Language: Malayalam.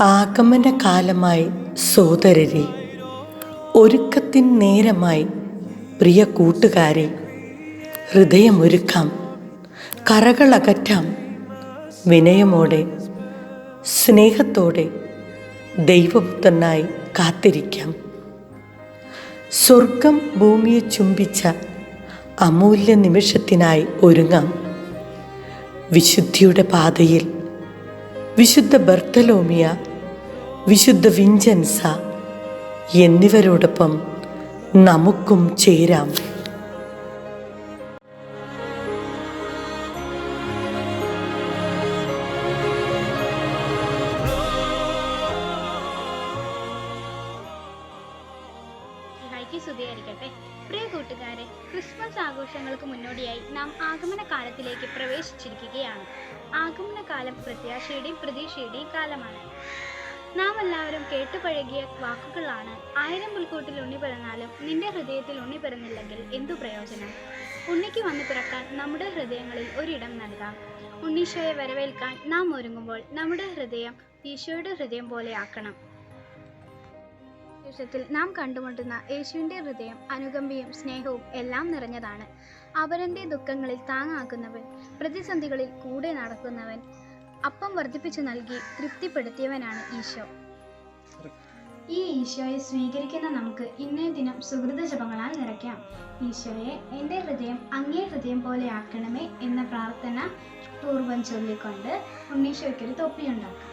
ആഗമനകാലമായി സോദരരെ, ഒരുക്കത്തിൻ നേരമായി പ്രിയ കൂട്ടുകാരെ, ഹൃദയമൊരുക്കാം, കറകളകറ്റാം, വിനയമോടെ സ്നേഹത്തോടെ ദൈവപുത്രനായി കാത്തിരിക്കാം. സ്വർഗം ഭൂമിയെ ചുംബിച്ച അമൂല്യ നിമിഷത്തിനായി ഒരുങ്ങാം. വിശുദ്ധിയുടെ പാതയിൽ വിശുദ്ധ ബർത്തലോമിയ, വിശുദ്ധ വിഞ്ചൻസ എന്നിവരോടൊപ്പം നമുക്കും ചേരാം. സ്തുതിയായിരിക്കട്ടെ. പ്രിയ കൂട്ടുകാരെ, ക്രിസ്മസ് ആഘോഷങ്ങൾക്ക് മുന്നോടിയായി നാം ആഗമന കാലത്തിലേക്ക് പ്രവേശിച്ചിരിക്കുകയാണ്. ആഗമനകാലം പ്രത്യാശയുടെയും പ്രതീക്ഷയുടെയും കാലമാണ്. നാം എല്ലാവരും കേട്ടുപഴകിയ വാക്കുകളാണ്: 1000 പുൽക്കൂട്ടിൽ ഉണ്ണി പിറന്നാലും നിന്റെ ഹൃദയത്തിൽ ഉണ്ണി പിറന്നില്ലെങ്കിൽ എന്തു പ്രയോജനം? ഉണ്ണിക്ക് വന്നു പിറക്കാൻ നമ്മുടെ ഹൃദയങ്ങളിൽ ഒരിടം നൽകാം. ഉണ്ണീശോയെ വരവേൽക്കാൻ നാം ഒരുങ്ങുമ്പോൾ നമ്മുടെ ഹൃദയം ഈശോയുടെ ഹൃദയം പോലെ ആക്കണം. നാം കണ്ടുമുട്ടുന്ന യേശുവിൻ്റെ ഹൃദയം അനുകമ്പയും സ്നേഹവും എല്ലാം നിറഞ്ഞതാണ്. അപരന്റെ ദുഃഖങ്ങളിൽ താങ്ങാക്കുന്നവൻ, പ്രതിസന്ധികളിൽ കൂടെ നടക്കുന്നവൻ, അപ്പം വർദ്ധിപ്പിച്ചു നൽകി തൃപ്തിപ്പെടുത്തിയവനാണ് ഈശോ. ഈ ഈശോയെ സ്വീകരിക്കുന്ന നമുക്ക് ഇന്നേ ദിനം സുഹൃത ജപങ്ങളാൽ നിറയ്ക്കാം. ഈശോയെ, എൻ്റെ ഹൃദയം അങ്ങേ ഹൃദയം പോലെ ആക്കണമേ എന്ന പ്രാർത്ഥന പൂർവ്വം ചൊല്ലിക്കൊണ്ട് ഉണ്ണീശോയ്ക്കൊരു തൊപ്പിയുണ്ടാക്കാം.